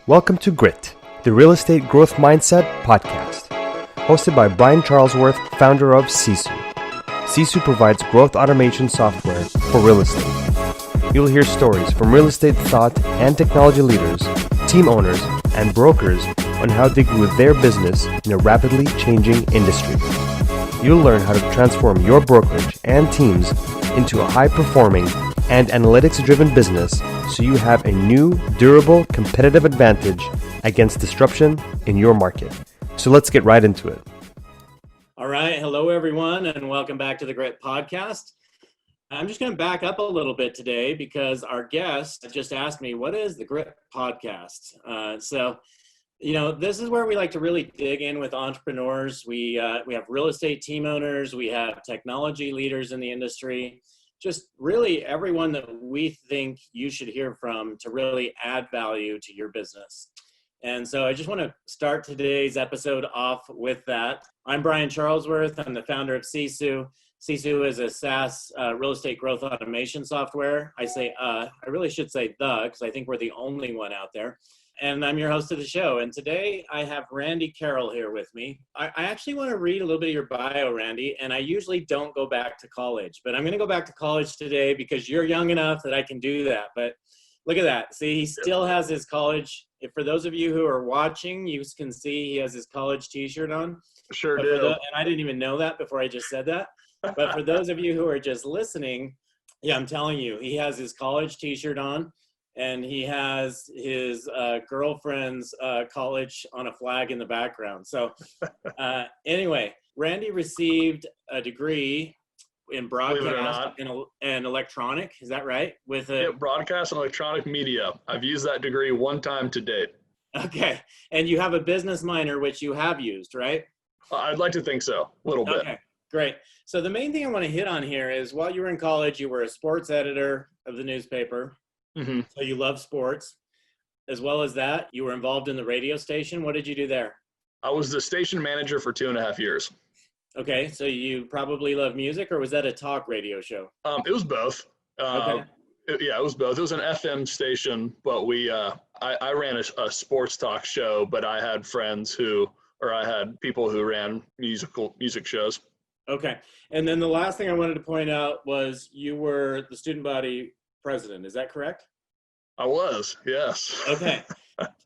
Welcome to Grit, the Real Estate Growth Mindset podcast, hosted by Brian Charlesworth, founder of Sisu. Sisu provides growth automation software for real estate. You'll hear stories from real estate thought and technology leaders, team owners, and brokers on how they grew their business in a rapidly changing industry. You'll learn how to transform your brokerage and teams into a high-performing and analytics-driven business so you have a new, durable, competitive advantage against disruption in your market. So let's get right into it. All right. Hello, everyone, and welcome back to the Grit Podcast. I'm just going to back up a little bit today because our guest just asked me, what is the Grit Podcast? This is where we like to really dig in with entrepreneurs. We have real estate team owners. We have technology leaders in the industry. Just really everyone that we think you should hear from to really add value to your business. And so I just want to start today's episode off with that. I'm Brian Charlesworth. I'm the founder of Sisu. Sisu is a SaaS real estate growth automation software. I really should say because I think we're the only one out there. And I'm your host of the show. And today I have Randy Carroll here with me. I actually want to read a little bit of your bio, Randy, and I usually don't go back to college, but I'm going to go back to college today because you're young enough that I can do that. But look at that. See, he still has his college. For those of you who are watching, you can see he has his college t-shirt on. Sure do. And I didn't even know that before I just said that. But for those of you who are just listening, yeah, I'm telling you, he has his college t-shirt on. And he has his girlfriend's college on a flag in the background. So anyway, Randy received a degree in broadcast and electronic. Is that right? Broadcast and electronic media. I've used that degree one time to date. Okay. And you have a business minor, which you have used, right? I'd like to think so, a little bit. Okay, great. So the main thing I want to hit on here is while you were in college, you were a sports editor of the newspaper. Mm-hmm. So you love sports. As well as that, you were involved in the radio station. What did you do there? I was the station manager for 2.5 years. Okay, so you probably love music, or was that a talk radio show? It was both. Okay. It was both. It was an FM station, but I ran a sports talk show, but I had I had people who ran music shows. Okay, and then the last thing I wanted to point out was you were the student body president. Is that correct? I was, yes. Okay.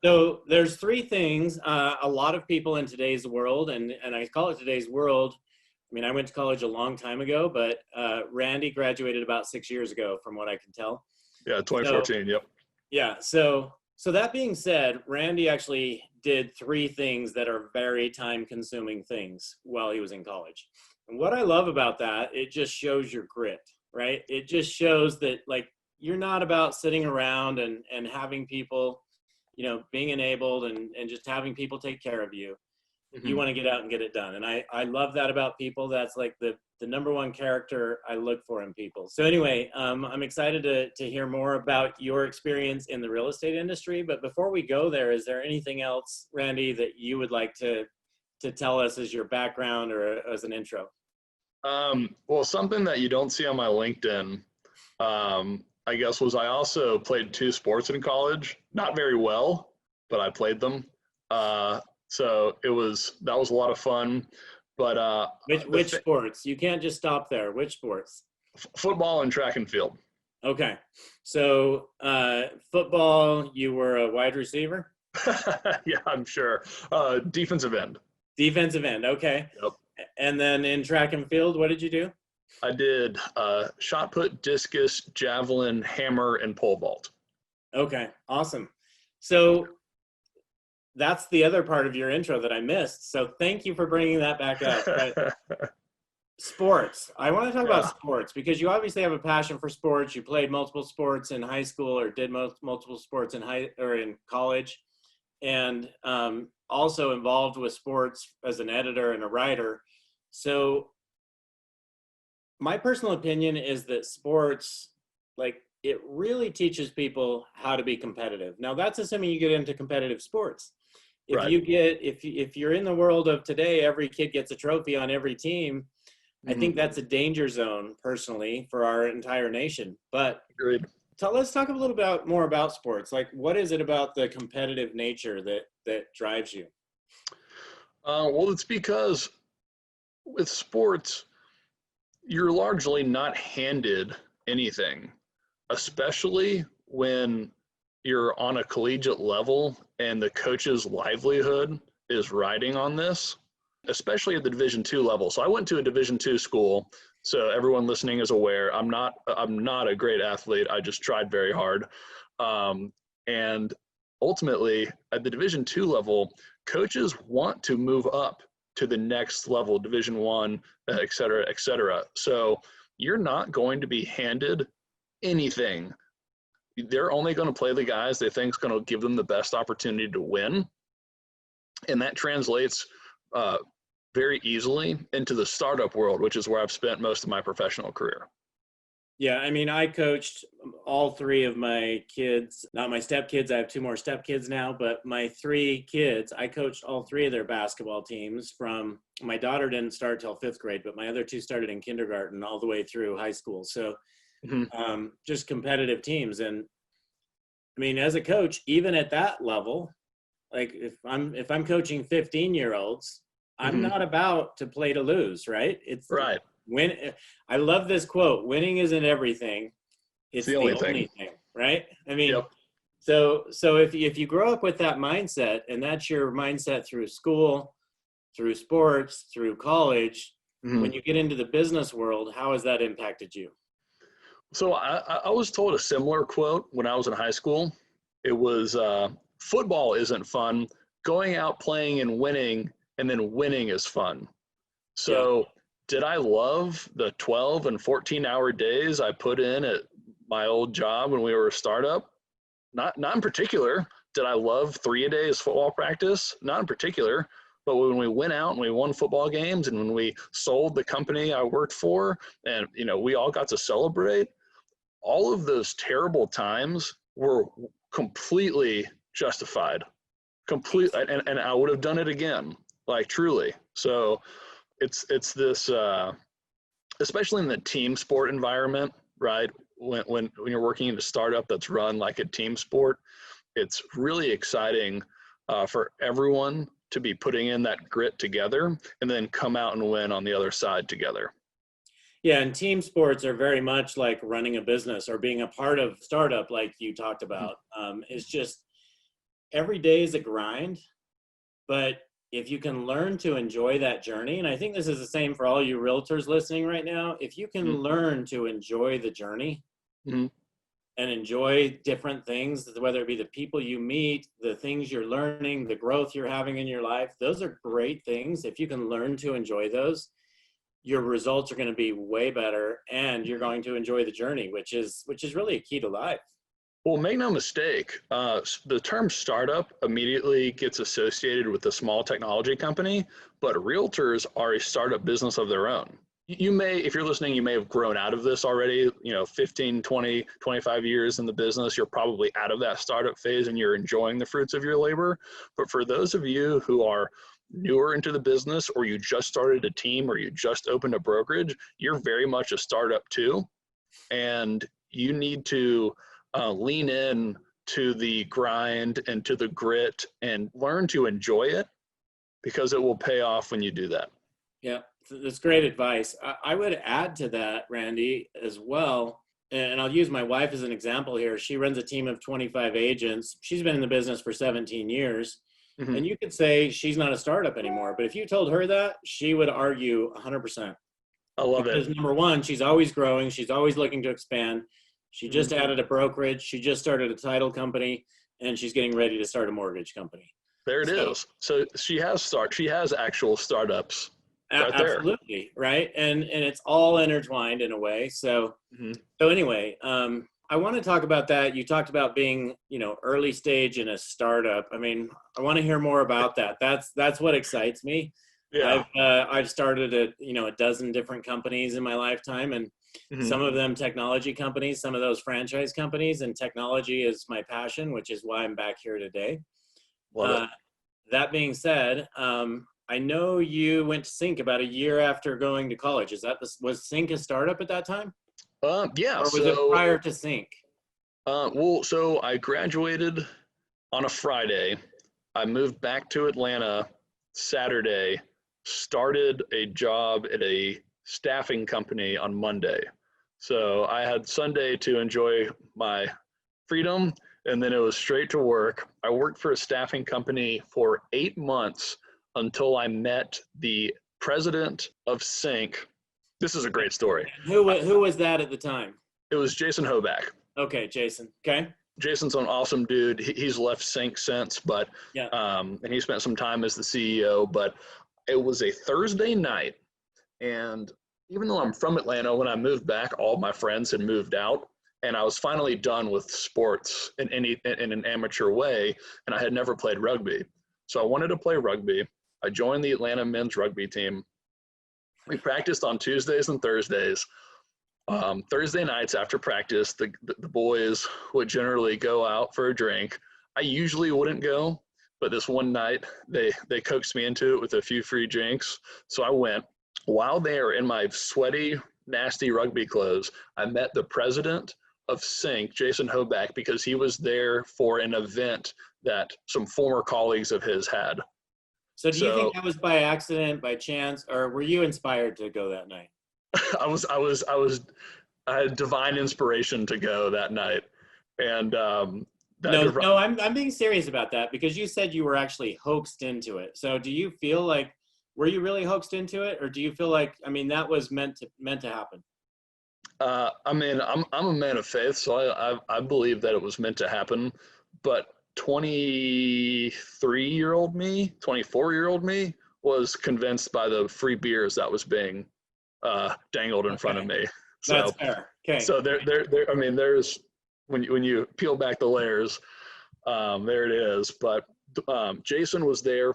So there's three things. A lot of people in today's world, and I call it today's world. I mean, I went to college a long time ago, but Randy graduated about 6 years ago, from what I can tell. Yeah, 2014. Yep. Yeah. So that being said, Randy actually did three things that are very time-consuming things while he was in college. And what I love about that, it just shows your grit, right? It just shows that, like, you're not about sitting around and having people, being enabled and just having people take care of you. Mm-hmm. You want to get out and get it done. And I love that about people. That's like the number one character I look for in people. So anyway, I'm excited to hear more about your experience in the real estate industry. But before we go there, is there anything else, Randy, that you would like to tell us as your background or as an intro? Well, something that you don't see on my LinkedIn, I guess, was I also played 2 sports in college. Not very well, but I played them. So that was a lot of fun. But which sports? You can't just stop there. Which sports? Football and track and field. Okay. So football, you were a wide receiver? Yeah, I'm sure. Defensive end. Defensive end. Okay. Yep. And then in track and field, what did you do? I did shot put, discus, javelin, hammer, and pole vault. Okay, awesome. So that's the other part of your intro that I missed. So thank you for bringing that back up. But sports. I want to talk about sports because you obviously have a passion for sports. You played multiple sports in high school or did multiple sports in college, and also involved with sports as an editor and a writer. So my personal opinion is that sports, it really teaches people how to be competitive. Now, that's assuming you get into competitive sports. If right. if you're in the world of today, every kid gets a trophy on every team. Mm-hmm. I think that's a danger zone, personally, for our entire nation. But Agreed. let's talk a little bit more about sports. Like, what is it about the competitive nature that drives you? Well, it's because with sports, you're largely not handed anything, especially when you're on a collegiate level and the coach's livelihood is riding on this, especially at the Division II level. So I went to a Division II school. So everyone listening is aware, I'm not a great athlete. I just tried very hard. And ultimately at the Division II level, coaches want to move up to the next level, Division I, et cetera, et cetera. So you're not going to be handed anything. They're only going to play the guys they think is going to give them the best opportunity to win. And that translates very easily into the startup world, which is where I've spent most of my professional career. Yeah, I mean, I coached all three of my kids, not my stepkids. I have two more stepkids now, but my three kids, I coached all three of their basketball teams from, my daughter didn't start till 5th grade, but my other two started in kindergarten all the way through high school. So just competitive teams. And I mean, as a coach, even at that level, like if I'm coaching 15-year-olds, I'm not about to play to lose, right? It's right. I love this quote, winning isn't everything. It's the only thing, right? I mean, yep. So if you grow up with that mindset, and that's your mindset through school, through sports, through college, when you get into the business world, how has that impacted you? So I was told a similar quote when I was in high school. It was, football isn't fun. Going out playing and winning, and then winning is fun. So did I love the 12 and 14-hour days I put in at my old job when we were a startup? Not in particular. Did I love 3-a-days football practice? Not in particular. But when we went out and we won football games, and when we sold the company I worked for, and we all got to celebrate, all of those terrible times were completely justified. And I would have done it again, like truly. So it's this, especially in the team sport environment, right? When you're working in a startup that's run like a team sport, it's really exciting for everyone to be putting in that grit together and then come out and win on the other side together. Yeah, and team sports are very much like running a business or being a part of startup, like you talked about. It's just every day is a grind, but if you can learn to enjoy that journey, and I think this is the same for all you realtors listening right now, if you can learn to enjoy the journey and enjoy different things, whether it be the people you meet, the things you're learning, the growth you're having in your life, those are great things. If you can learn to enjoy those, your results are going to be way better, and you're going to enjoy the journey, which is really a key to life. Well, make no mistake, the term startup immediately gets associated with a small technology company, but realtors are a startup business of their own. You may, if you're listening, you may have grown out of this already, 15, 20, 25 years in the business, you're probably out of that startup phase and you're enjoying the fruits of your labor. But for those of you who are newer into the business, or you just started a team, or you just opened a brokerage, you're very much a startup too. And you need to lean in to the grind and to the grit and learn to enjoy it, because it will pay off when you do that. Yeah, that's great advice. I would add to that, Randy, as well. And I'll use my wife as an example here. She runs a team of 25 agents. She's been in the business for 17 years. And you could say she's not a startup anymore. But if you told her that, she would argue 100%. I love because it. Number one, she's always growing. She's always looking to expand. She just added a brokerage. She just started a title company, and she's getting ready to start a mortgage company. There it is. So she has actual startups right there. Absolutely, right? And it's all intertwined in a way. So anyway, I want to talk about that. You talked about being, early stage in a startup. I mean, I want to hear more about that. That's what excites me. Yeah. I've started a dozen different companies in my lifetime, and some of them technology companies, some of those franchise companies, and technology is my passion, which is why I'm back here today. That being said, I know you went to CINC about a year after going to college. Was CINC a startup at that time? Yeah. Or was it prior to CINC? So I graduated on a Friday. I moved back to Atlanta Saturday, started a job at a staffing company on Monday. So I had Sunday to enjoy my freedom, and then it was straight to work. I worked for a staffing company for 8 months until I met the president of CINC. This is a great story. Who was that at the time? It was Jason Hoback. Okay, Jason. Okay. Jason's an awesome dude. He's left CINC since, but Yeah. and he spent some time as the CEO. But it was a Thursday night, and even though I'm from Atlanta, when I moved back, all my friends had moved out, and I was finally done with sports in an amateur way, and I had never played rugby, so I wanted to play rugby. I joined the Atlanta men's rugby team. We practiced on Tuesdays and Thursdays. Thursday nights after practice, the boys would generally go out for a drink. I usually wouldn't go, but this one night they coaxed me into it with a few free drinks. So I went. While there in my sweaty, nasty rugby clothes, I met the president of CINC, Jason Hoback, because he was there for an event that some former colleagues of his had. So do you think that was by accident, by chance, or were you inspired to go that night? I had divine inspiration to go that night, and no, I'm being serious about that, because you said you were actually hoaxed into it. So do you feel like, were you really hoaxed into it, or do you feel like, I mean, that was meant to happen? I mean, I'm a man of faith, so I believe that it was meant to happen. But 23-year-old me, 24-year-old me was convinced by the free beers that was being dangled in front of me. So, that's fair. Okay. So there. I mean, there's when you peel back the layers, there it is. But Jason was there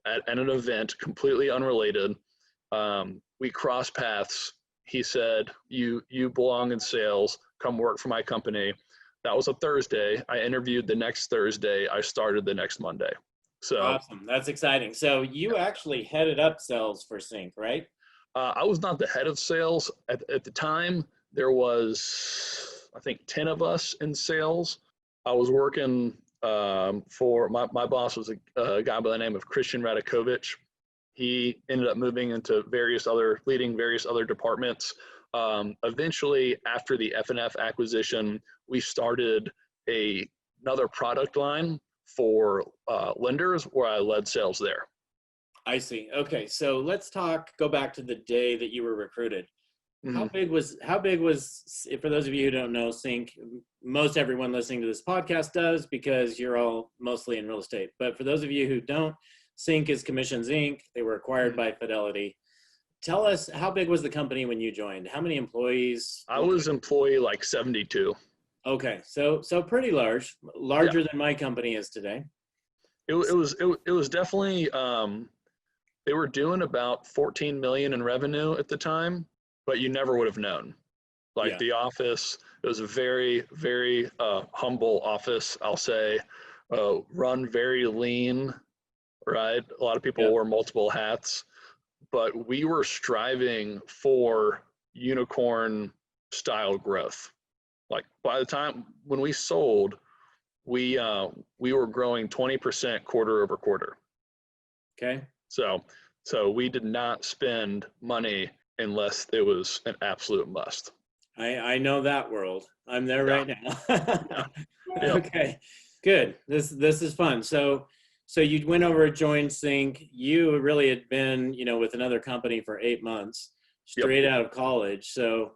at an event completely unrelated. We crossed paths. He said, "You belong in sales. Come work for my company." That was a Thursday. I interviewed the next Thursday. I started the next Monday. So awesome. That's exciting. So you actually headed up sales for CINC, right? I was not the head of sales at the time. There was, I think, 10 of us in sales. I was working for my boss was a guy by the name of Christian Radakovich. He ended up moving into leading various other departments. Eventually, after the F&F acquisition, we started another product line for lenders, where I led sales there. I see. Okay, so let's go back to the day that you were recruited. Mm-hmm. How big was, for those of you who don't know, CINC, most everyone listening to this podcast does, because you're all mostly in real estate. But for those of you who don't, CINC is Commissions Inc. They were acquired by Fidelity. Tell us, how big was the company when you joined? How many employees? I was employee like 72. Okay, so pretty larger than my company is today. It was definitely. They were doing about 14 million in revenue at the time, but you never would have known. Like the office, it was a very, very humble office, I'll say, run very lean, right? A lot of people wore multiple hats, but we were striving for unicorn style growth. Like by the time when we sold, we were growing 20% quarter over quarter. Okay. So we did not spend money unless it was an absolute must. I know that world. I'm there right now. Okay, good. This is fun. So you went over, joined CINC. You really had been, with another company for 8 months, straight out of college. So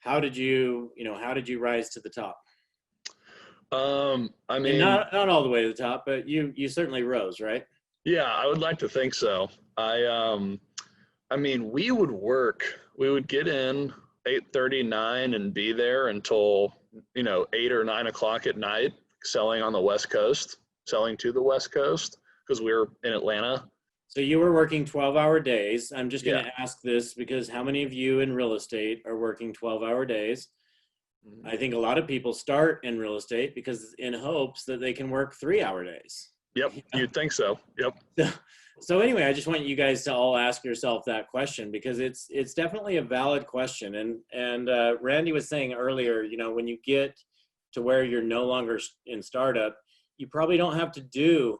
how did you rise to the top? I mean, not all the way to the top, but you certainly rose, right? Yeah, I would like to think so. I mean, we would get in 8:30, 9 and be there until, 8 or 9 o'clock at night, selling to the West Coast, because we were in Atlanta. So you were working 12-hour days. I'm just going to ask this because how many of you in real estate are working 12-hour days? Mm-hmm. I think a lot of people start in real estate because in hopes that they can work 3-hour days. Yep, you'd think so. Yep. So anyway, I just want you guys to all ask yourself that question, because it's definitely a valid question. And Randy was saying earlier, when you get to where you're no longer in startup, you probably don't have to do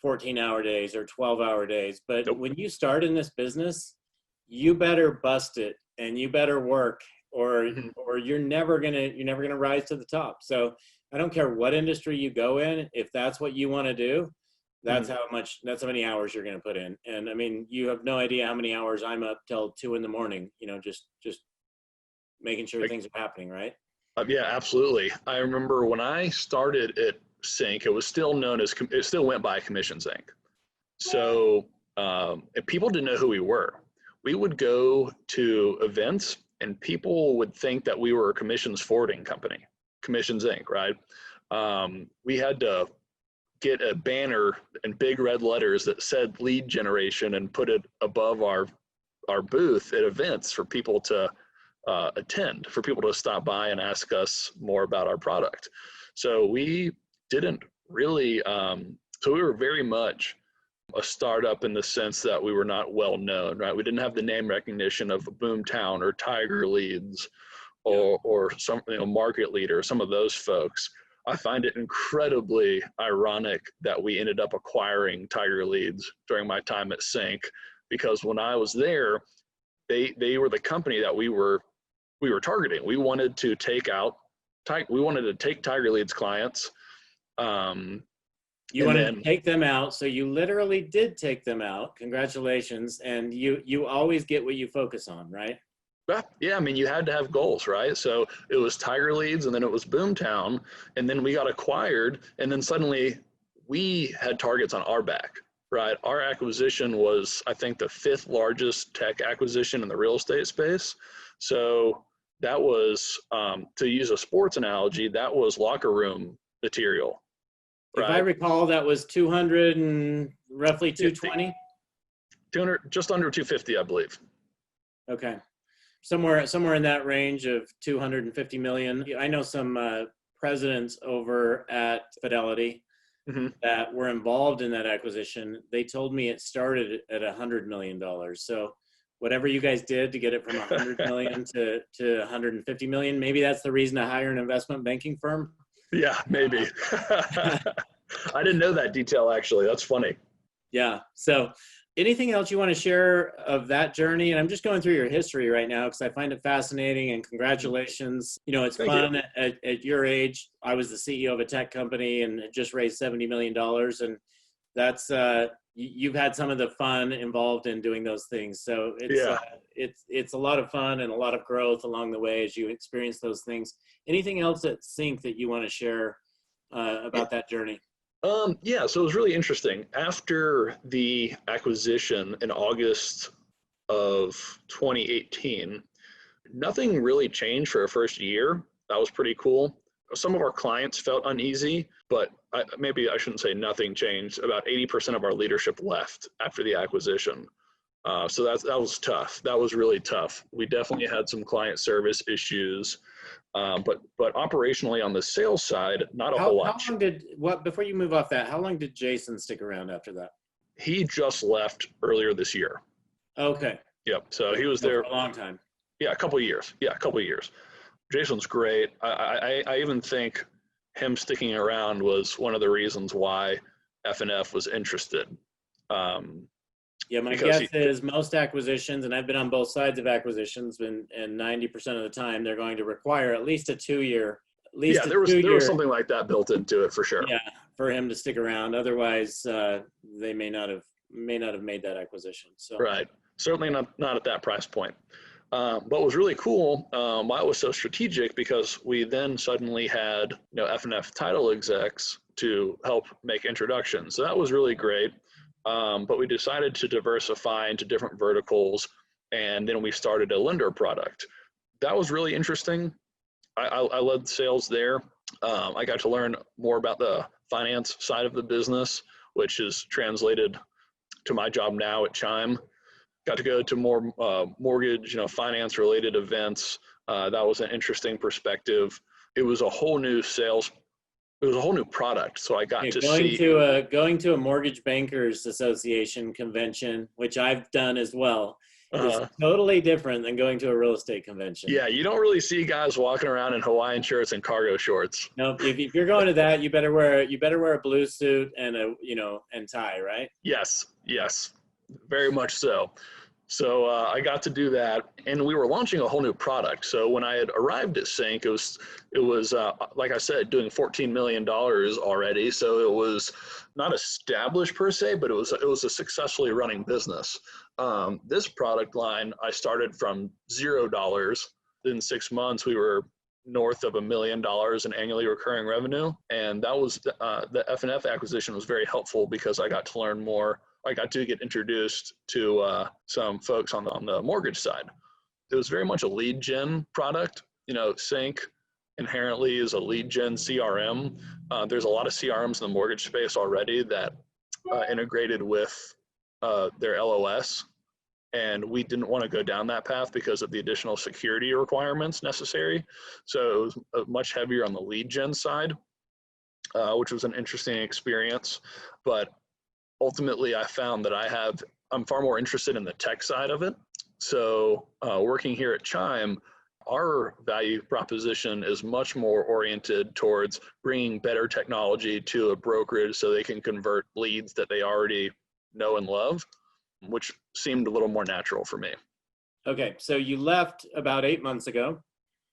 14-hour days or 12-hour days. But Nope. when you start in this business, you better bust it and you better work, or you're never gonna rise to the top. So I don't care what industry you go in, if that's what you want to do, that's that's how many hours you're going to put in. And I mean, you have no idea how many hours I'm up till 2 a.m, just making sure things are happening, right? Yeah, absolutely. I remember when I started at CINC, it was still known as, it still went by Commissions Inc. So if people didn't know who we were, we would go to events and people would think that we were a commissions forwarding company, Commissions Inc., right? We had to get a banner in big red letters that said lead generation and put it above our booth at events for people to attend, for people to stop by and ask us more about our product. So we didn't really, so we were very much a startup in the sense that we were not well known, right? We didn't have the name recognition of Boomtown or Tiger Leads or some market leader, some of those folks. I find it incredibly ironic that we ended up acquiring Tiger Leads during my time at CINC, because when I was there, they were the company that we were targeting. We wanted to take Tiger Leads clients. You wanted to take them out, so you literally did take them out. Congratulations. And you always get what you focus on, right? Yeah, I mean, you had to have goals, right? So it was Tiger Leads, and then it was Boomtown, and then we got acquired, and then suddenly we had targets on our back, right? Our acquisition was, I think, the 5th largest tech acquisition in the real estate space. So that was, to use a sports analogy, that was locker room material. Right? If I recall, that was 200 and roughly 220? 200, just under 250, I believe. Okay. Somewhere in that range of 250 million. I know some presidents over at Fidelity that were involved in that acquisition. They told me it started at $100 million. So whatever you guys did to get it from 100 million to 150 million, maybe that's the reason to hire an investment banking firm. Yeah, maybe. I didn't know that detail, actually. That's funny. Yeah. So anything else you want to share of that journey? And I'm just going through your history right now because I find it fascinating, and congratulations. It's fun at your age. I was the CEO of a tech company and had just raised $70 million. And that's, you've had some of the fun involved in doing those things. So it's a lot of fun and a lot of growth along the way as you experience those things. Anything else at CINC that you want to share about that journey? Yeah, so it was really interesting. After the acquisition in August of 2018, nothing really changed for our first year. That was pretty cool. Some of our clients felt uneasy, but maybe I shouldn't say nothing changed. About 80% of our leadership left after the acquisition. So that was tough. That was really tough. We definitely had some client service issues. But operationally on the sales side, not a whole lot. Before you move off that, how long did Jason stick around after that? He just left earlier this year. Okay. Yep. So he was there for a long time. Yeah, a couple of years. Jason's great. I even think him sticking around was one of the reasons why F&F was interested. Yeah, my guess is most acquisitions, and I've been on both sides of acquisitions, and 90% of the time they're going to require at least a 2-year. There was something like that built into it for sure. Yeah, for him to stick around. Otherwise, they may not have made that acquisition. So right, certainly not at that price point. But what was really cool, why it was so strategic, because we then suddenly had F&F title execs to help make introductions. So that was really great. But we decided to diversify into different verticals, and then we started a lender product. That was really interesting. I led sales there. I got to learn more about the finance side of the business, which is translated to my job now at Chime. Got to go to more mortgage, finance related events. That was an interesting perspective. It was a whole new product. So I got going to a Mortgage Bankers Association convention, which I've done as well. is totally different than going to a real estate convention. Yeah, you don't really see guys walking around in Hawaiian shirts and cargo shorts. No, if you're going to that, you better wear a blue suit and and tie, right? Yes, very much so. So I got to do that, and we were launching a whole new product. So when I had arrived at CINC, it was like I said, doing $14 million already. So it was not established per se, but it was a successfully running business. This product line, I started from $0. In 6 months, we were north of $1 million in annually recurring revenue, and that was the F&F acquisition was very helpful because I got to learn more. I got to get introduced to some folks on the mortgage side. It was very much a lead gen product. CINC inherently is a lead gen CRM. There's a lot of CRMs in the mortgage space already that integrated with their LOS, and we didn't want to go down that path because of the additional security requirements necessary. So it was much heavier on the lead gen side, which was an interesting experience. But ultimately, I found that I'm far more interested in the tech side of it. So working here at Chime, our value proposition is much more oriented towards bringing better technology to a brokerage so they can convert leads that they already know and love, which seemed a little more natural for me. Okay, so you left about 8 months ago.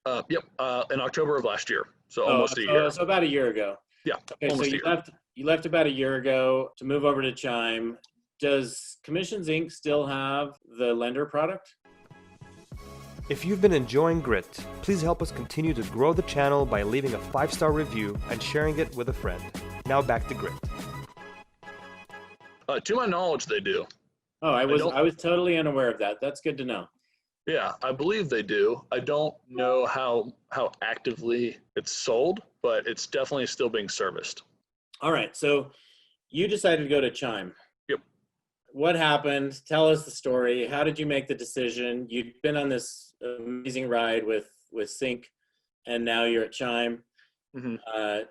Yep, in October of last year, so almost a year. So about a year ago. Yeah, okay, almost so a year. You left about a year ago to move over to Chime. Does Commissions Inc. still have the lender product? If you've been enjoying Grit, please help us continue to grow the channel by leaving a 5-star review and sharing it with a friend. Now back to Grit. To my knowledge, they do. Oh, I was totally unaware of that. That's good to know. Yeah, I believe they do. I don't know how actively it's sold, but it's definitely still being serviced. All right, so you decided to go to Chime. Yep. What happened? Tell us the story. How did you make the decision? You've been on this amazing ride with CINC, and now you're at Chime. Mm-hmm.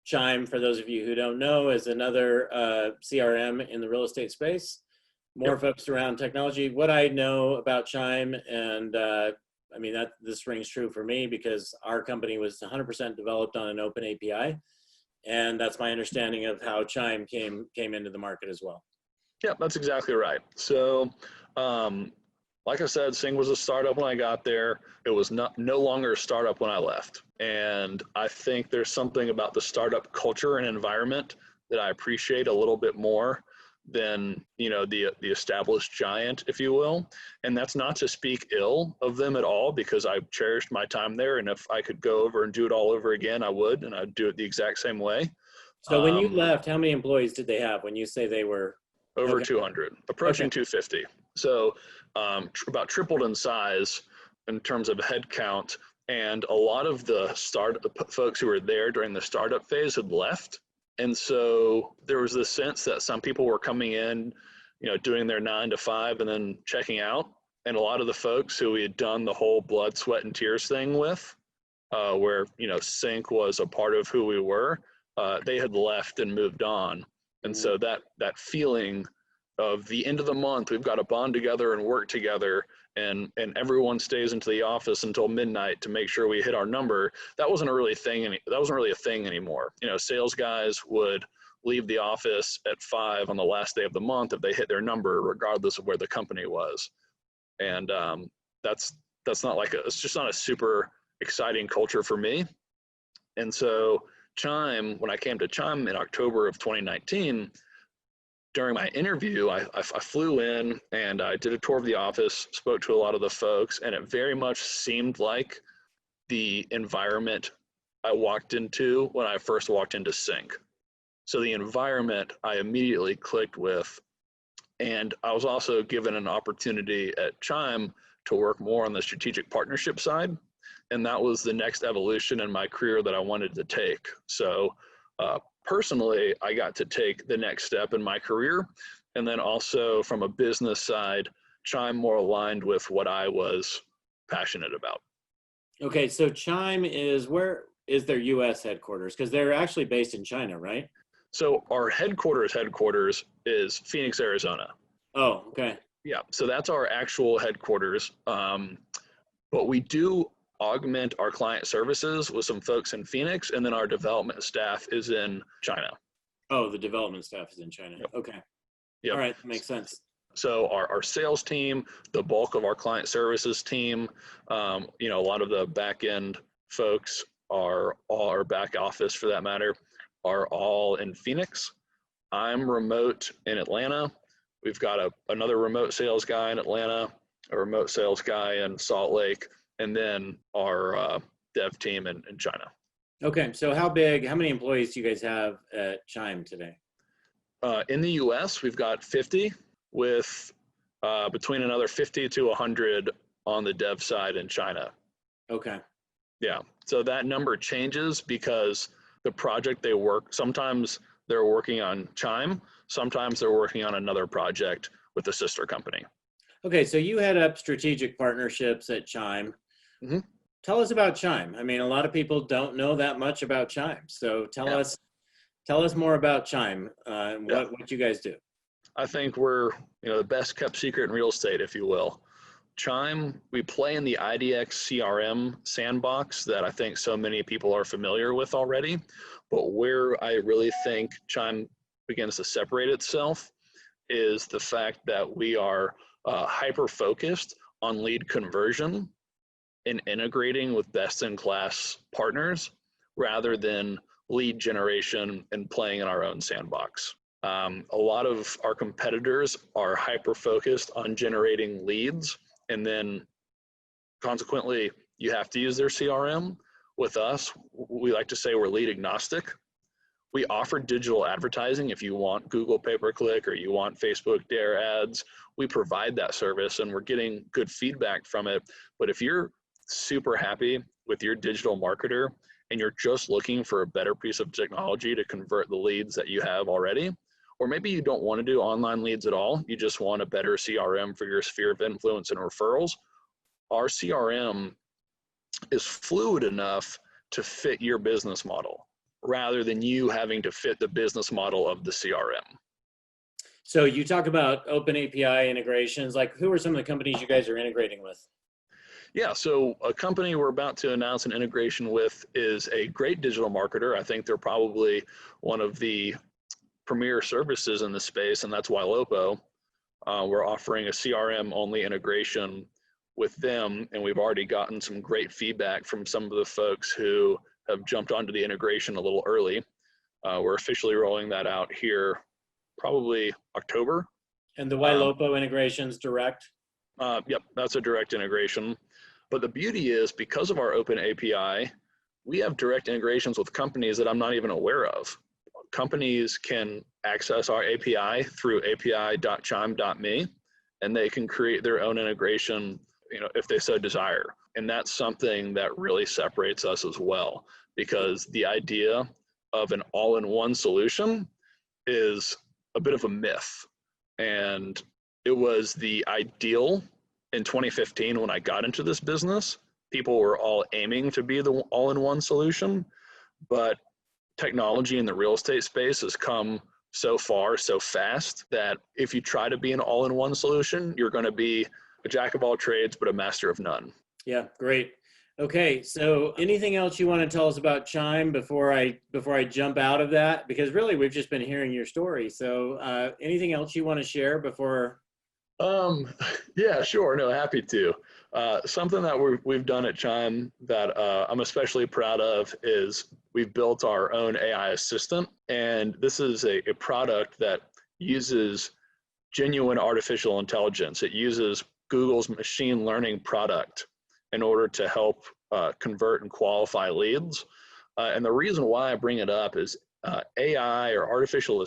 Chime, for those of you who don't know, is another CRM in the real estate space. More Yep. focused around technology. What I know about Chime, and this rings true for me because our company was 100% developed on an open API, and that's my understanding of how Chime came into the market as well. Yeah, that's exactly right. So, like I said, CINC was a startup when I got there. It was no longer a startup when I left, and I think there's something about the startup culture and environment that I appreciate a little bit more than the established giant, if you will. And that's not to speak ill of them at all, because I've cherished my time there, and if I could go over and do it all over again, I would, and I'd do it the exact same way. So when you left, how many employees did they have when you say they were? Over 200, approaching 250. So about tripled in size in terms of head count, and a lot of the folks who were there during the startup phase had left. And so there was this sense that some people were coming in, doing their 9 to 5 and then checking out. And a lot of the folks who we had done the whole blood, sweat, and tears thing with, where, CINC was a part of who we were, they had left and moved on. And so that feeling of the end of the month, we've got to bond together and work together, and everyone stays into the office until midnight to make sure we hit our number. That wasn't really a thing anymore. Sales guys would leave the office at 5 on the last day of the month if they hit their number, regardless of where the company was. And that's not it's just not a super exciting culture for me. And so Chime, when I came to Chime in October of 2019, during my interview, I flew in and I did a tour of the office, spoke to a lot of the folks, and it very much seemed like the environment I walked into when I first walked into CINC. So the environment I immediately clicked with, and I was also given an opportunity at Chime to work more on the strategic partnership side, and that was the next evolution in my career that I wanted to take. So personally, I got to take the next step in my career, and then also from a business side, Chime more aligned with what I was passionate about. Okay, so Chime where is their U.S. headquarters? Because they're actually based in China, right? So our headquarters is Phoenix, Arizona. Oh, okay. Yeah, so that's our actual headquarters. But we do augment our client services with some folks in Phoenix, and then our development staff is in China. Oh, the development staff is in China. Yep. Okay. Yep. All right, that makes sense. So our sales team, the bulk of our client services team, a lot of the back end folks are all, our back office for that matter, are all in Phoenix. I'm remote in Atlanta. We've got another remote sales guy in Atlanta, a remote sales guy in Salt Lake, and then our dev team in China. Okay, so how many employees do you guys have at Chime today? In the US, we've got 50 with between another 50 to 100 on the dev side in China. Okay. Yeah, so that number changes because the project they work, sometimes they're working on Chime, sometimes they're working on another project with a sister company. Okay, so you head up strategic partnerships at Chime. Mm-hmm. Tell us about Chime. I mean, a lot of people don't know that much about Chime. So tell us more about Chime and what you guys do. I think we're the best kept secret in real estate, if you will. Chime, we play in the IDX CRM sandbox that I think so many people are familiar with already. But where I really think Chime begins to separate itself is the fact that we are hyper-focused on lead conversion and integrating with best-in-class partners rather than lead generation and playing in our own sandbox. A lot of our competitors are hyper-focused on generating leads, and then consequently, you have to use their CRM. With us, we like to say we're lead agnostic. We offer digital advertising if you want Google pay-per-click or you want Facebook Dare ads. We provide that service and we're getting good feedback from it. But if you're super happy with your digital marketer and you're just looking for a better piece of technology to convert the leads that you have already, or maybe you don't want to do online leads at all, you just want a better CRM for your sphere of influence and referrals, our CRM is fluid enough to fit your business model rather than you having to fit the business model of the CRM. So you talk about open API integrations. Like, who are some of the companies you guys are integrating with? Yeah, so a company we're about to announce an integration with is a great digital marketer. I think they're probably one of the premier services in the space, and that's Ylopo. We're offering a CRM-only integration with them, and we've already gotten some great feedback from some of the folks who have jumped onto the integration a little early. We're officially rolling that out here probably October. And the Ylopo integration's direct? Yep, that's a direct integration. But the beauty is, because of our open API, we have direct integrations with companies that I'm not even aware of. Companies can access our API through api.chime.me, and they can create their own integration, if they so desire. And that's something that really separates us as well, because the idea of an all-in-one solution is a bit of a myth. And it was the ideal in 2015 when I got into this business. People were all aiming to be the all-in-one solution, but technology in the real estate space has come so far, so fast, that if you try to be an all-in-one solution, you're going to be a jack of all trades, but a master of none. Yeah, great. Okay, so anything else you want to tell us about Chime before I jump out of that? Because really, we've just been hearing your story. So anything else you want to share before? Yeah, sure. No, happy to. Something that we've done at Chime that I'm especially proud of is we've built our own AI assistant. And this is a product that uses genuine artificial intelligence. It uses Google's machine learning product in order to help convert and qualify leads. And the reason why I bring it up is AI, or artificial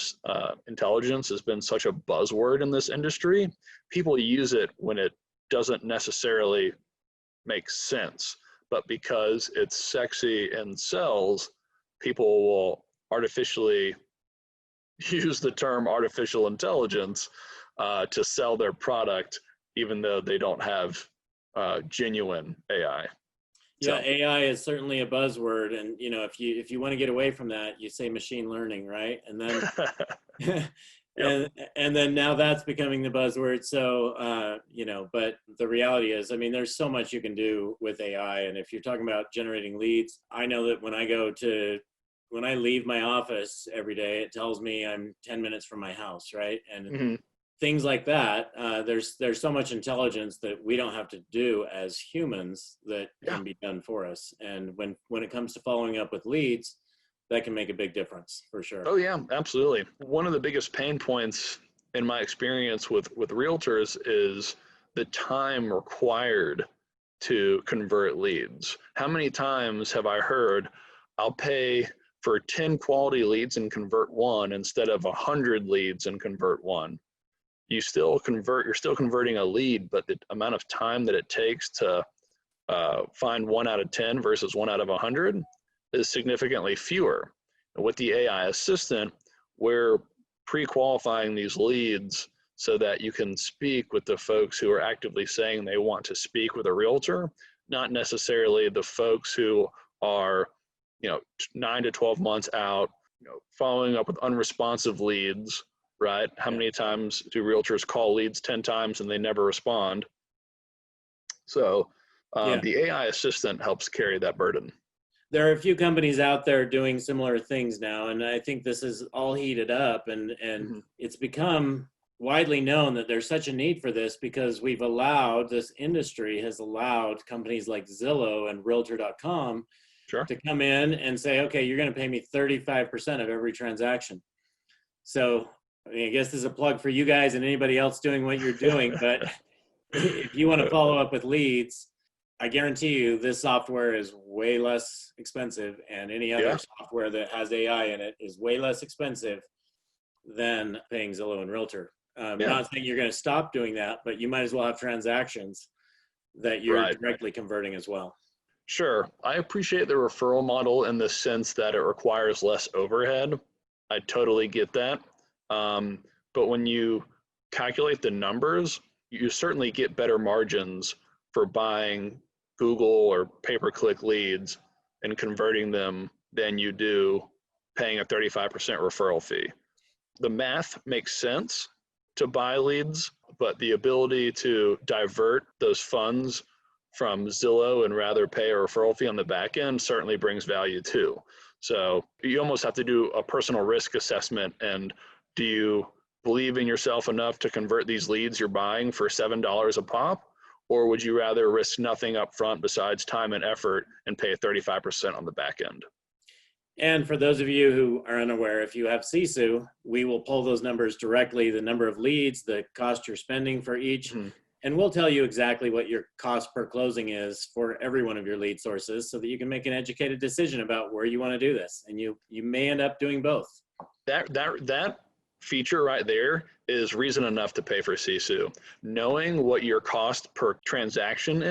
intelligence, has been such a buzzword in this industry. People use it when it doesn't necessarily make sense, but because it's sexy and sells, people will artificially use the term artificial intelligence to sell their product, even though they don't have genuine AI. Yeah, so AI is certainly a buzzword, and if you want to get away from that, you say machine learning, right? And then And then now that's becoming the buzzword. So, but the reality is, I mean, there's so much you can do with AI. And if you're talking about generating leads, I know that when I leave my office every day, it tells me I'm 10 minutes from my house, right? And things like that. There's so much intelligence that we don't have to do as humans that can be done for us. And when it comes to following up with leads, that can make a big difference for sure. Oh yeah, absolutely. One of the biggest pain points in my experience with realtors is the time required to convert leads. How many times have I heard, I'll pay for 10 quality leads and convert one instead of 100 leads and convert one? You're still converting a lead, but the amount of time that it takes to find 1 out of 10 versus 1 out of 100 is significantly fewer. And with the AI assistant, we're pre-qualifying these leads so that you can speak with the folks who are actively saying they want to speak with a realtor, not necessarily the folks who are, 9 to 12 months out, following up with unresponsive leads, right? How many times do realtors call leads 10 times and they never respond? So the AI assistant helps carry that burden. There are a few companies out there doing similar things now, and I think this is all heated up, and it's become widely known that there's such a need for this because this industry has allowed companies like Zillow and Realtor.com to come in and say, okay, you're going to pay me 35% of every transaction. So I guess this is a plug for you guys and anybody else doing what you're doing, but if you want to follow up with leads, I guarantee you this software is way less expensive, and any other software that has AI in it is way less expensive than paying Zillow and Realtor. Not saying you're going to stop doing that, but you might as well have transactions that you're directly converting as well. Sure. I appreciate the referral model in the sense that it requires less overhead. I totally get that. But when you calculate the numbers, you certainly get better margins for buying Google or pay-per-click leads and converting them than you do paying a 35% referral fee. The math makes sense to buy leads, but the ability to divert those funds from Zillow and rather pay a referral fee on the back end certainly brings value too. So you almost have to do a personal risk assessment. And do you believe in yourself enough to convert these leads you're buying for $7 a pop? Or would you rather risk nothing up front besides time and effort and pay 35% on the back end? And for those of you who are unaware, if you have Sisu, we will pull those numbers directly, the number of leads, the cost you're spending for each, and we'll tell you exactly what your cost per closing is for every one of your lead sources so that you can make an educated decision about where you want to do this. And you may end up doing both. That feature right there is reason enough to pay for Sisu. Knowing what your cost per transaction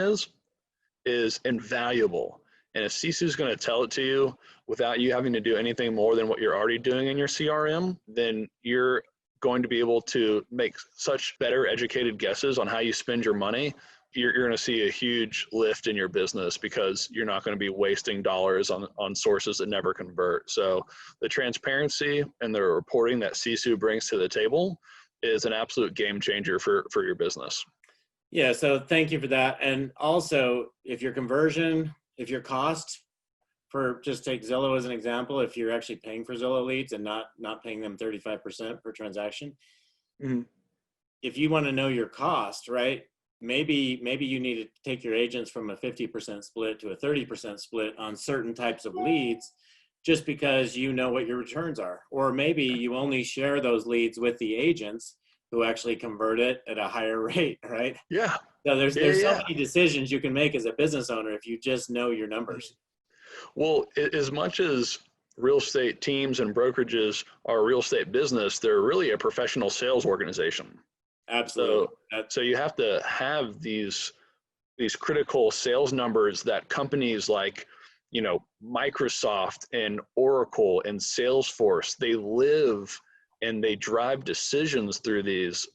is invaluable. And if Sisu is going to tell it to you without you having to do anything more than what you're already doing in your CRM, then you're going to be able to make such better educated guesses on how you spend your money. You're going to see a huge lift in your business because you're not going to be wasting dollars on sources that never convert. So the transparency and the reporting that Sisu brings to the table is an absolute game changer for your business. Yeah, so thank you for that. And also, if your cost for, just take Zillow as an example, if you're actually paying for Zillow leads and not paying them 35% per transaction, if you want to know your cost, right? Maybe you need to take your agents from a 50% split to a 30% split on certain types of leads just because you know what your returns are. Or maybe you only share those leads with the agents who actually convert it at a higher rate, right? Yeah. So there's so many decisions you can make as a business owner if you just know your numbers. Well, as much as real estate teams and brokerages are a real estate business, they're really a professional sales organization. Absolutely. So you have to have these critical sales numbers that companies like, Microsoft and Oracle and Salesforce, they live and they drive decisions through these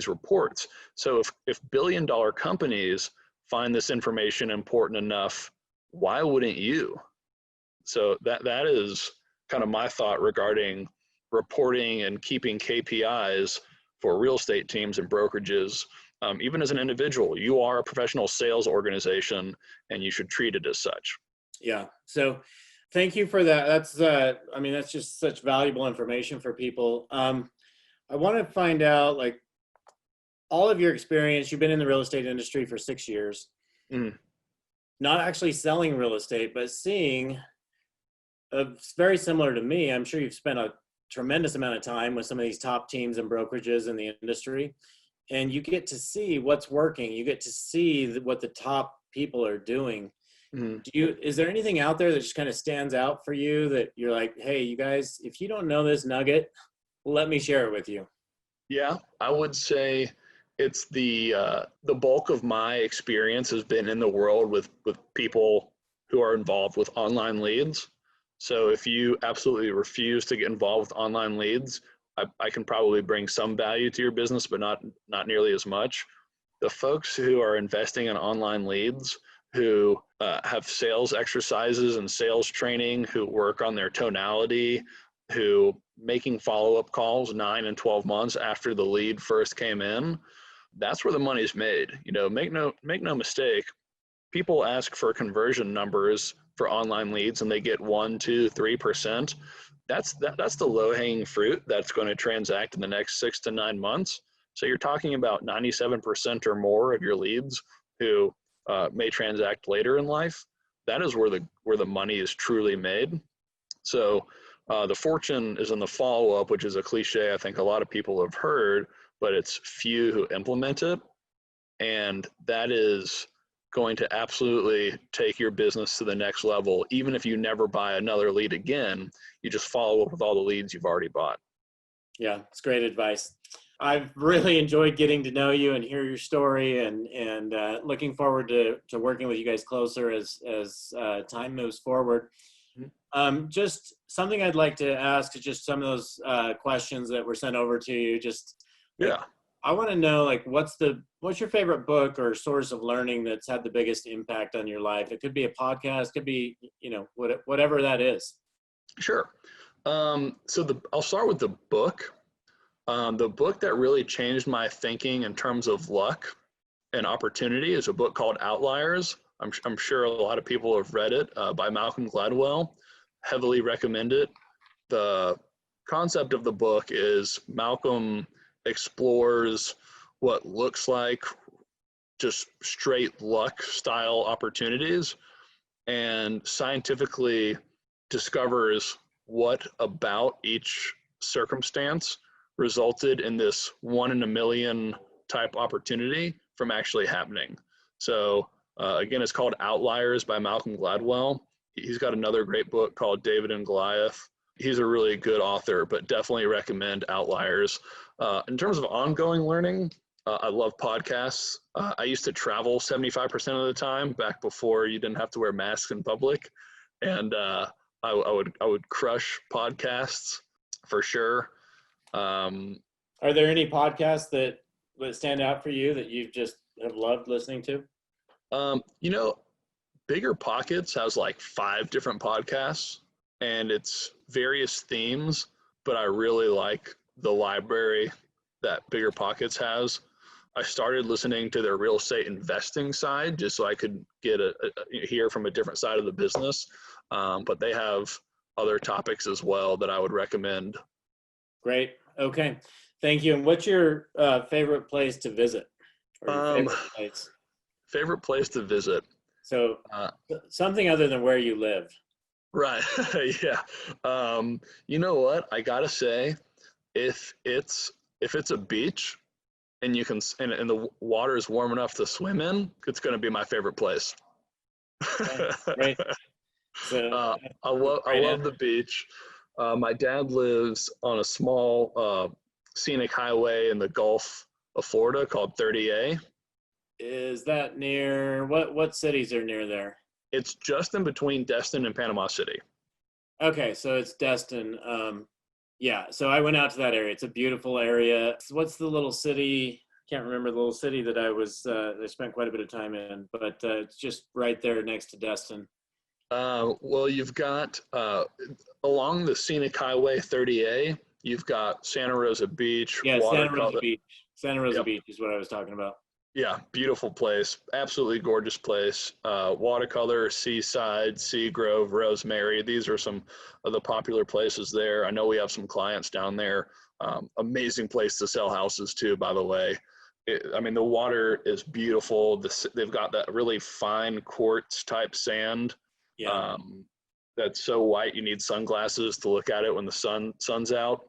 reports. So if billion-dollar companies find this information important enough, why wouldn't you? So that is kind of my thought regarding reporting and keeping KPIs for real estate teams and brokerages. Even as an individual, you are a professional sales organization and you should treat it as such. Yeah. So thank you for that. That's just such valuable information for people. I want to find out, like, all of your experience. You've been in the real estate industry for 6 years, not actually selling real estate, but seeing, very similar to me. I'm sure you've spent a tremendous amount of time with some of these top teams and brokerages in the industry, and you get to see what's working. You get to see what the top people are doing. Is there anything out there that just kind of stands out for you that you're like, hey, you guys, if you don't know this nugget, let me share it with you? Yeah, I would say it's the bulk of my experience has been in the world with people who are involved with online leads. So if you absolutely refuse to get involved with online leads, I can probably bring some value to your business, but not nearly as much. The folks who are investing in online leads, who have sales exercises and sales training, who work on their tonality, who making follow-up calls 9 and 12 months after the lead first came in, that's where the money's made. You know, make no mistake, people ask for conversion numbers for online leads and they get 1, 2, 3%. That's the low-hanging fruit that's going to transact in the next 6 to 9 months. So you're talking about 97% or more of your leads who may transact later in life. That is where the money is truly made. So the fortune is in the follow-up, which is a cliche I think a lot of people have heard, but it's few who implement it. And that is going to absolutely take your business to the next level. Even if you never buy another lead again, you just follow up with all the leads you've already bought. Yeah, it's great advice. I've really enjoyed getting to know you and hear your story, and looking forward to working with you guys closer as time moves forward. Just something I'd like to ask is just some of those questions that were sent over to you. I want to know, like, what's your favorite book or source of learning that's had the biggest impact on your life? It could be a podcast, could be, whatever that is. Sure. I'll start with the book. The book that really changed my thinking in terms of luck and opportunity is a book called Outliers. I'm sure a lot of people have read it, by Malcolm Gladwell. Heavily recommend it. The concept of the book is Malcolm explores what looks like just straight luck style opportunities and scientifically discovers what about each circumstance resulted in this 1 in a million type opportunity from actually happening. So again, it's called Outliers by Malcolm Gladwell. He's got another great book called David and Goliath. He's a really good author, but definitely recommend Outliers. In terms of ongoing learning, I love podcasts. I used to travel 75% of the time back before you didn't have to wear masks in public. And I would crush podcasts for sure. Are there any podcasts that stand out for you that you just have loved listening to? Bigger Pockets has like 5 different podcasts and it's various themes, but I really like the library that Bigger Pockets has. I started listening to their real estate investing side just so I could get hear from a different side of the business. But they have other topics as well that I would recommend. Great. Okay. Thank you. And what's your favorite place to visit? Or your favorite place to visit. So something other than where you live. Right. Yeah. You know what? I gotta say, if it's a beach and you can and the water is warm enough to swim in, it's gonna be my favorite place. Great. So, I love the beach. My dad lives on a small scenic highway in the Gulf of Florida called 30A. Is that near, what cities are near there? It's just in between Destin and Panama City. Okay, so it's Destin. Yeah, so I went out to that area. It's a beautiful area. What's the little city? Can't remember the little city that I spent quite a bit of time in, but it's just right there next to Destin. Well, you've got along the scenic highway 30A, You've got Santa Rosa Beach. Yeah, Santa Rosa Beach. Santa Rosa Yep. Beach is what I was talking about. Yeah, beautiful place. Absolutely gorgeous place. Watercolor, Seaside, Sea Grove, Rosemary. These are some of the popular places there. I know we have some clients down there. Amazing place to sell houses too, by the way. The water is beautiful. They've got that really fine quartz type sand. Yeah. That's so white you need sunglasses to look at it when the sun's out.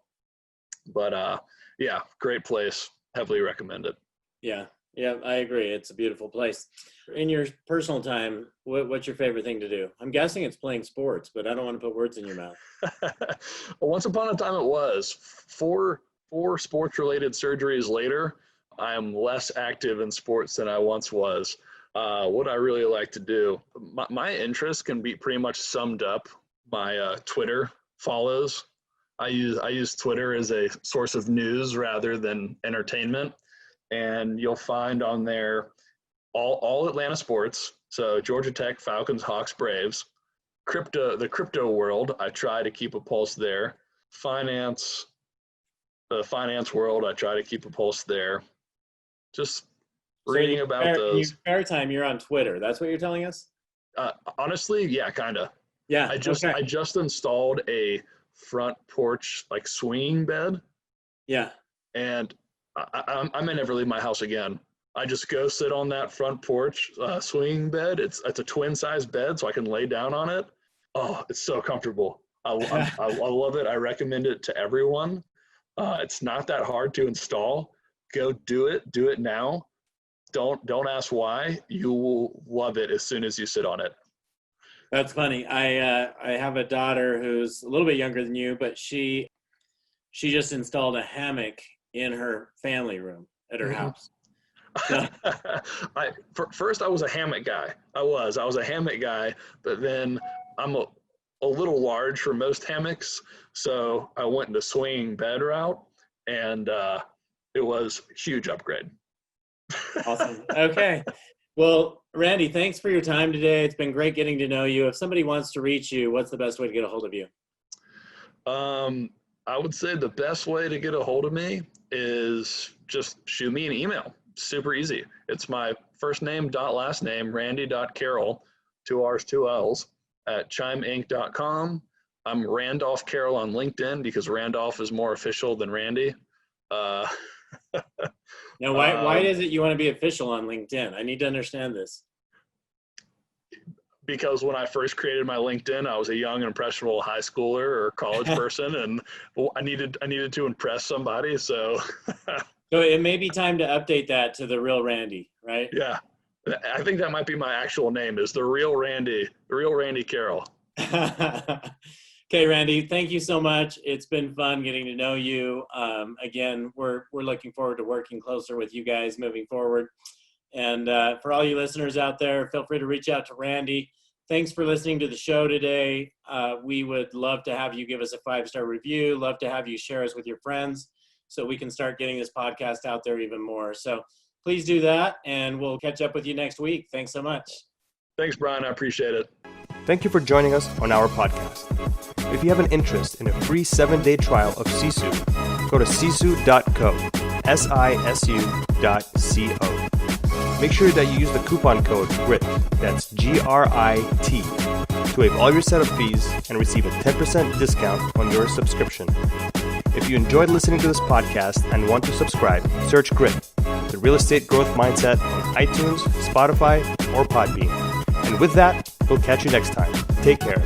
But yeah, great place. Heavily recommend it. Yeah. Yeah, I agree. It's a beautiful place. In your personal time, what's your favorite thing to do? I'm guessing it's playing sports, but I don't want to put words in your mouth. Well, once upon a time it was. Four sports-related surgeries later, I am less active in sports than I once was. What I really like to do, my interests can be pretty much summed up by Twitter follows. I use Twitter as a source of news rather than entertainment. And you'll find on there all Atlanta sports. So Georgia Tech, Falcons, Hawks, Braves. The crypto world, I try to keep a pulse there. The finance world, I try to keep a pulse there. Just reading about those. In your spare time, you're on Twitter. That's what you're telling us? Honestly, yeah, kind of. Yeah. I just installed a front porch swinging bed. Yeah. And I may never leave my house again. I just go sit on that front porch swinging bed. It's a twin size bed, so I can lay down on it. Oh, it's so comfortable. I love it. I recommend it to everyone. It's not that hard to install. Go do it. Do it now. Don't ask why. You will love it as soon as you sit on it. That's funny. I have a daughter who's a little bit younger than you, but she just installed a hammock in her family room at her house. So. First I was a hammock guy. I was a hammock guy, but then I'm a little large for most hammocks, so I went into swinging bed route, and it was a huge upgrade. Awesome. Okay. Well, Randy, thanks for your time today. It's been great getting to know you. If somebody wants to reach you, what's the best way to get a hold of you? I would say the best way to get a hold of me is just shoot me an email. Super easy. It's my first name dot last name, randy.carroll, 2 R's, 2 L's, at ChimeInc.com. I'm Randolph Carroll on LinkedIn because Randolph is more official than Randy. Now, why is it you want to be official on LinkedIn? I need to understand this. Because when I first created my LinkedIn, I was a young and impressionable high schooler or college person, and I needed to impress somebody. So it may be time to update that to the real Randy, right? Yeah, I think that might be my actual name, is the real Randy Carroll. Okay, Randy, thank you so much. It's been fun getting to know you. Again, we're looking forward to working closer with you guys moving forward. And for all you listeners out there, feel free to reach out to Randy. Thanks for listening to the show today. We would love to have you give us a 5-star review. Love to have you share us with your friends so we can start getting this podcast out there even more. So please do that, and we'll catch up with you next week. Thanks so much. Thanks, Brian. I appreciate it. Thank you for joining us on our podcast. If you have an interest in a free 7-day trial of Sisu, go to sisu.co, sisu.co. Make sure that you use the coupon code GRIT, that's GRIT, to waive all your setup fees and receive a 10% discount on your subscription. If you enjoyed listening to this podcast and want to subscribe, search GRIT, the Real Estate Growth Mindset, on iTunes, Spotify, or Podbean. And with that, we'll catch you next time. Take care.